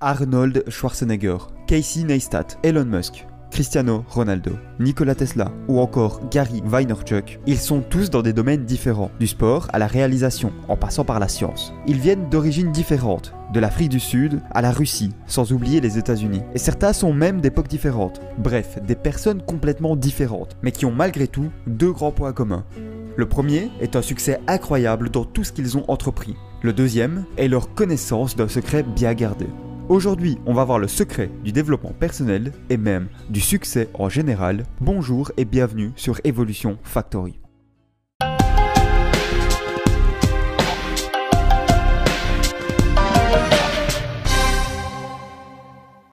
Arnold Schwarzenegger, Casey Neistat, Elon Musk, Cristiano Ronaldo, Nikola Tesla ou encore Gary Vaynerchuk, ils sont tous dans des domaines différents, du sport à la réalisation, en passant par la science. Ils viennent d'origines différentes, de l'Afrique du Sud à la Russie, sans oublier les États-Unis. Et certains sont même d'époques différentes. Bref, des personnes complètement différentes, mais qui ont malgré tout deux grands points communs. Le premier est un succès incroyable dans tout ce qu'ils ont entrepris. Le deuxième est leur connaissance d'un secret bien gardé. Aujourd'hui, on va voir le secret du développement personnel et même du succès en général. Bonjour et bienvenue sur Evolution Factory.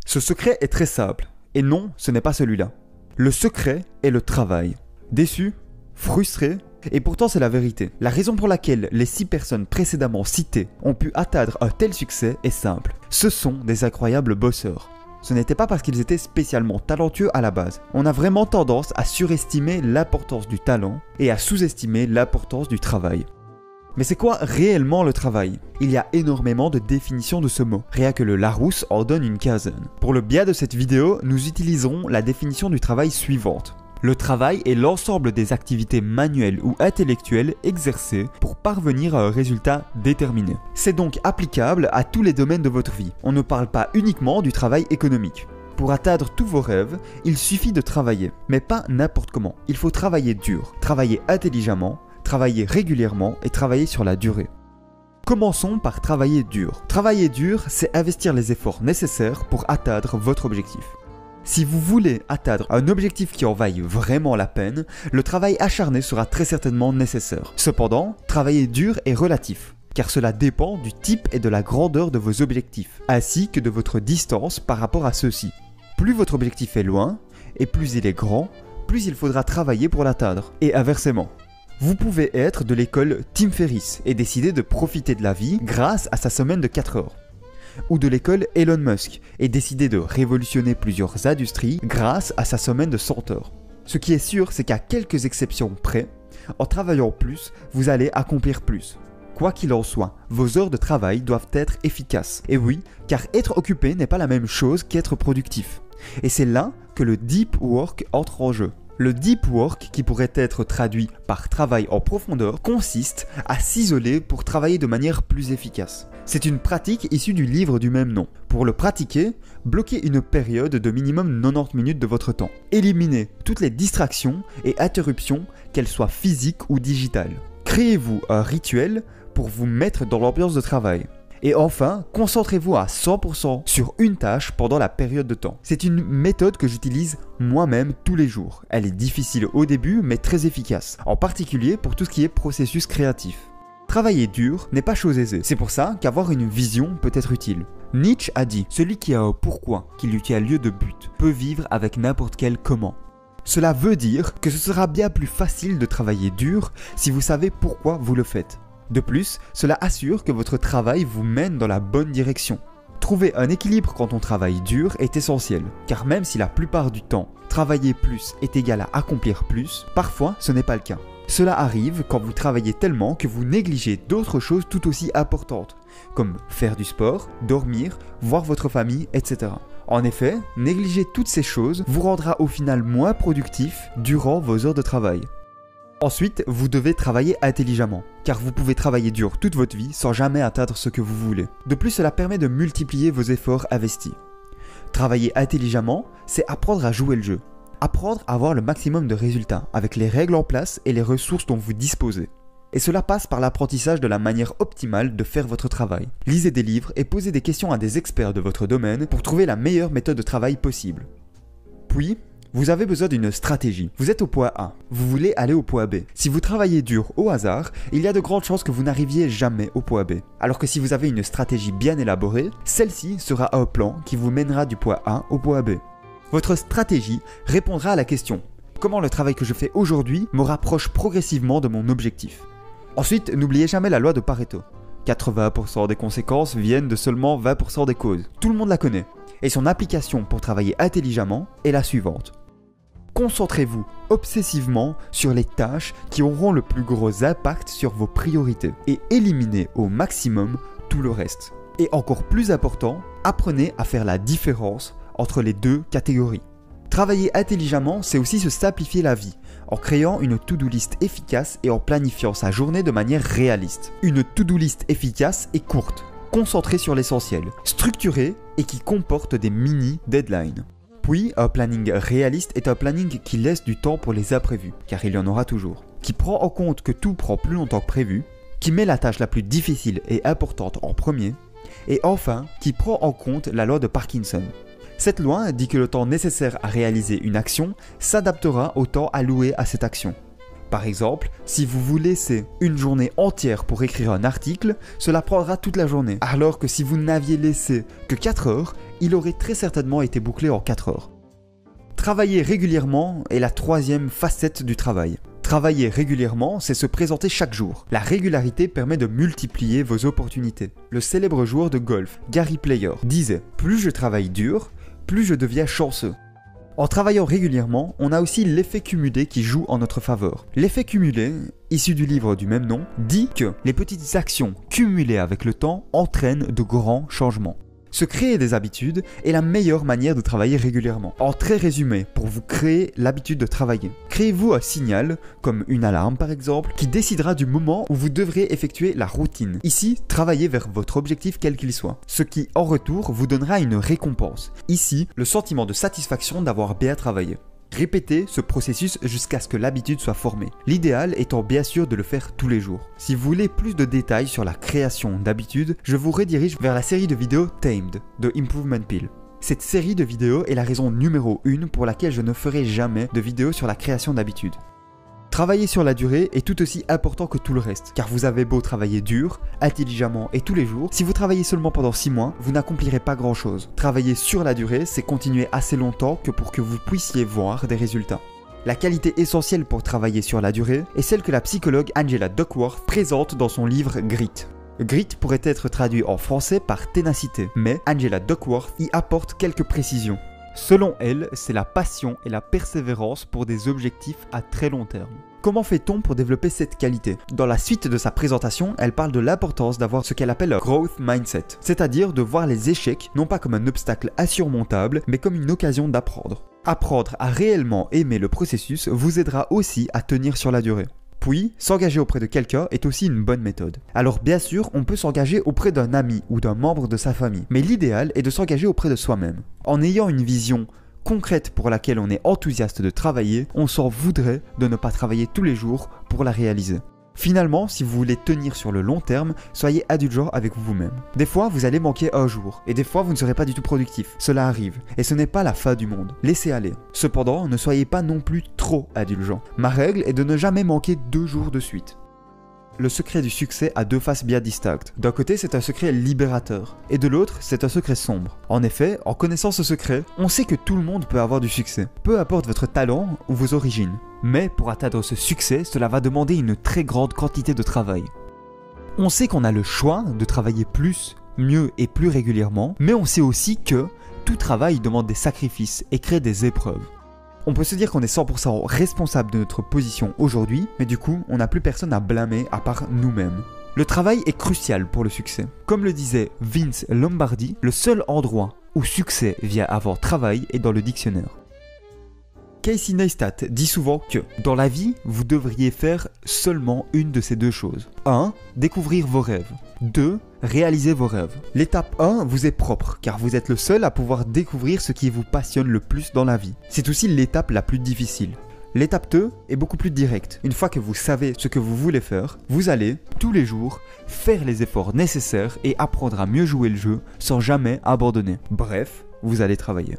Ce secret est très simple, et non, ce n'est pas celui-là. Le secret est le travail. Déçu, frustré, et pourtant c'est la vérité. La raison pour laquelle les 6 personnes précédemment citées ont pu atteindre un tel succès est simple. Ce sont des incroyables bosseurs. Ce n'était pas parce qu'ils étaient spécialement talentueux à la base. On a vraiment tendance à surestimer l'importance du talent et à sous-estimer l'importance du travail. Mais c'est quoi réellement le travail? Il y a énormément de définitions de ce mot. Rien que le Larousse en donne une quinzaine. Pour le bien de cette vidéo, nous utiliserons la définition du travail suivante. Le travail est l'ensemble des activités manuelles ou intellectuelles exercées pour parvenir à un résultat déterminé. C'est donc applicable à tous les domaines de votre vie. On ne parle pas uniquement du travail économique. Pour atteindre tous vos rêves, il suffit de travailler, mais pas n'importe comment. Il faut travailler dur, travailler intelligemment, travailler régulièrement et travailler sur la durée. Commençons par travailler dur. Travailler dur, c'est investir les efforts nécessaires pour atteindre votre objectif. Si vous voulez atteindre un objectif qui en vaille vraiment la peine, le travail acharné sera très certainement nécessaire. Cependant, travailler dur est relatif, car cela dépend du type et de la grandeur de vos objectifs, ainsi que de votre distance par rapport à ceux-ci. Plus votre objectif est loin, et plus il est grand, plus il faudra travailler pour l'atteindre, et inversement. Vous pouvez être de l'école Tim Ferriss et décider de profiter de la vie grâce à sa semaine de 4 heures. Ou de l'école Elon Musk et décider de révolutionner plusieurs industries grâce à sa semaine de 100 heures. Ce qui est sûr, c'est qu'à quelques exceptions près, en travaillant plus, vous allez accomplir plus. Quoi qu'il en soit, vos heures de travail doivent être efficaces. Et oui, car être occupé n'est pas la même chose qu'être productif. Et c'est là que le deep work entre en jeu. Le deep work, qui pourrait être traduit par travail en profondeur, consiste à s'isoler pour travailler de manière plus efficace. C'est une pratique issue du livre du même nom. Pour le pratiquer, bloquez une période de minimum 90 minutes de votre temps. Éliminez toutes les distractions et interruptions, qu'elles soient physiques ou digitales. Créez-vous un rituel pour vous mettre dans l'ambiance de travail. Et enfin, concentrez-vous à 100% sur une tâche pendant la période de temps. C'est une méthode que j'utilise moi-même tous les jours. Elle est difficile au début, mais très efficace, en particulier pour tout ce qui est processus créatif. Travailler dur n'est pas chose aisée, c'est pour ça qu'avoir une vision peut être utile. Nietzsche a dit « Celui qui a un pourquoi, qui lui tient lieu de but, peut vivre avec n'importe quel comment ». Cela veut dire que ce sera bien plus facile de travailler dur si vous savez pourquoi vous le faites. De plus, cela assure que votre travail vous mène dans la bonne direction. Trouver un équilibre quand on travaille dur est essentiel, car même si la plupart du temps, travailler plus est égal à accomplir plus, parfois ce n'est pas le cas. Cela arrive quand vous travaillez tellement que vous négligez d'autres choses tout aussi importantes, comme faire du sport, dormir, voir votre famille, etc. En effet, négliger toutes ces choses vous rendra au final moins productif durant vos heures de travail. Ensuite, vous devez travailler intelligemment, car vous pouvez travailler dur toute votre vie sans jamais atteindre ce que vous voulez. De plus, cela permet de multiplier vos efforts investis. Travailler intelligemment, c'est apprendre à jouer le jeu. Apprendre à avoir le maximum de résultats avec les règles en place et les ressources dont vous disposez. Et cela passe par l'apprentissage de la manière optimale de faire votre travail. Lisez des livres et posez des questions à des experts de votre domaine pour trouver la meilleure méthode de travail possible. Puis, vous avez besoin d'une stratégie. Vous êtes au point A, vous voulez aller au point B. Si vous travaillez dur au hasard, il y a de grandes chances que vous n'arriviez jamais au point B. Alors que si vous avez une stratégie bien élaborée, celle-ci sera un plan qui vous mènera du point A au point B. Votre stratégie répondra à la question « Comment le travail que je fais aujourd'hui me rapproche progressivement de mon objectif ?» Ensuite, n'oubliez jamais la loi de Pareto. 80% des conséquences viennent de seulement 20% des causes. Tout le monde la connaît. Et son application pour travailler intelligemment est la suivante. Concentrez-vous obsessivement sur les tâches qui auront le plus gros impact sur vos priorités et éliminez au maximum tout le reste. Et encore plus important, Apprenez à faire la différence entre les deux catégories. Travailler intelligemment, c'est aussi se simplifier la vie, en créant une to-do list efficace et en planifiant sa journée de manière réaliste. Une to-do list efficace et courte, concentrée sur l'essentiel, structurée et qui comporte des mini-deadlines. Puis, un planning réaliste est un planning qui laisse du temps pour les imprévus, car il y en aura toujours, qui prend en compte que tout prend plus longtemps que prévu, qui met la tâche la plus difficile et importante en premier, et enfin, qui prend en compte la loi de Parkinson. Cette loi dit que le temps nécessaire à réaliser une action s'adaptera au temps alloué à cette action. Par exemple, si vous vous laissez une journée entière pour écrire un article, cela prendra toute la journée. Alors que si vous n'aviez laissé que 4 heures, il aurait très certainement été bouclé en 4 heures. Travailler régulièrement est la troisième facette du travail. Travailler régulièrement, c'est se présenter chaque jour. La régularité permet de multiplier vos opportunités. Le célèbre joueur de golf, Gary Player, disait « Plus je travaille dur, plus je deviens chanceux ». En travaillant régulièrement, on a aussi l'effet cumulé qui joue en notre faveur. L'effet cumulé, issu du livre du même nom, dit que les petites actions cumulées avec le temps entraînent de grands changements. Se créer des habitudes est la meilleure manière de travailler régulièrement. En très résumé, pour vous créer l'habitude de travailler, créez-vous un signal, comme une alarme par exemple, qui décidera du moment où vous devrez effectuer la routine. Ici, travaillez vers votre objectif quel qu'il soit, ce qui en retour vous donnera une récompense. Ici, le sentiment de satisfaction d'avoir bien travaillé. Répétez ce processus jusqu'à ce que l'habitude soit formée. L'idéal étant bien sûr de le faire tous les jours. Si vous voulez plus de détails sur la création d'habitudes, je vous redirige vers la série de vidéos Tamed de Improvement Pill. Cette série de vidéos est la raison numéro 1 pour laquelle je ne ferai jamais de vidéo sur la création d'habitudes. Travailler sur la durée est tout aussi important que tout le reste, car vous avez beau travailler dur, intelligemment et tous les jours, si vous travaillez seulement pendant 6 mois, vous n'accomplirez pas grand chose. Travailler sur la durée, c'est continuer assez longtemps que pour que vous puissiez voir des résultats. La qualité essentielle pour travailler sur la durée est celle que la psychologue Angela Duckworth présente dans son livre Grit. Grit pourrait être traduit en français par ténacité, mais Angela Duckworth y apporte quelques précisions. Selon elle, c'est la passion et la persévérance pour des objectifs à très long terme. Comment fait-on pour développer cette qualité? Dans la suite de sa présentation, elle parle de l'importance d'avoir ce qu'elle appelle un growth mindset, c'est-à-dire de voir les échecs non pas comme un obstacle insurmontable, mais comme une occasion d'apprendre. Apprendre à réellement aimer le processus vous aidera aussi à tenir sur la durée. Puis, s'engager auprès de quelqu'un est aussi une bonne méthode. Alors bien sûr, on peut s'engager auprès d'un ami ou d'un membre de sa famille, mais l'idéal est de s'engager auprès de soi-même. En ayant une vision concrète pour laquelle on est enthousiaste de travailler, on s'en voudrait de ne pas travailler tous les jours pour la réaliser. Finalement, si vous voulez tenir sur le long terme, soyez indulgent avec vous-même. Des fois, vous allez manquer un jour, et des fois, vous ne serez pas du tout productif. Cela arrive, et ce n'est pas la fin du monde. Laissez aller. Cependant, ne soyez pas non plus trop indulgent. Ma règle est de ne jamais manquer 2 jours de suite. Le secret du succès a 2 faces bien distinctes. D'un côté, c'est un secret libérateur, et de l'autre, c'est un secret sombre. En effet, en connaissant ce secret, on sait que tout le monde peut avoir du succès, peu importe votre talent ou vos origines. Mais pour atteindre ce succès, cela va demander une très grande quantité de travail. On sait qu'on a le choix de travailler plus, mieux et plus régulièrement, mais on sait aussi que tout travail demande des sacrifices et crée des épreuves. On peut se dire qu'on est 100% responsable de notre position aujourd'hui, mais du coup, on n'a plus personne à blâmer à part nous-mêmes. Le travail est crucial pour le succès. Comme le disait Vince Lombardi, le seul endroit où succès vient avant travail est dans le dictionnaire. Casey Neistat dit souvent que, dans la vie, vous devriez faire seulement une de ces 2 choses. 1. Découvrir vos rêves. 2. Réaliser vos rêves. L'étape 1 vous est propre, car vous êtes le seul à pouvoir découvrir ce qui vous passionne le plus dans la vie. C'est aussi l'étape la plus difficile. L'étape 2 est beaucoup plus directe. Une fois que vous savez ce que vous voulez faire, vous allez, tous les jours, faire les efforts nécessaires et apprendre à mieux jouer le jeu sans jamais abandonner. Bref, vous allez travailler.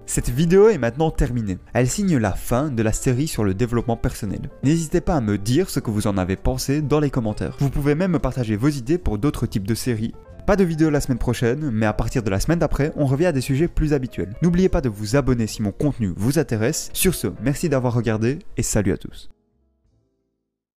Cette vidéo est maintenant terminée. Elle signe la fin de la série sur le développement personnel. N'hésitez pas à me dire ce que vous en avez pensé dans les commentaires. Vous pouvez même me partager vos idées pour d'autres types de séries. Pas de vidéo la semaine prochaine, mais à partir de la semaine d'après, on revient à des sujets plus habituels. N'oubliez pas de vous abonner si mon contenu vous intéresse. Sur ce, merci d'avoir regardé et salut à tous.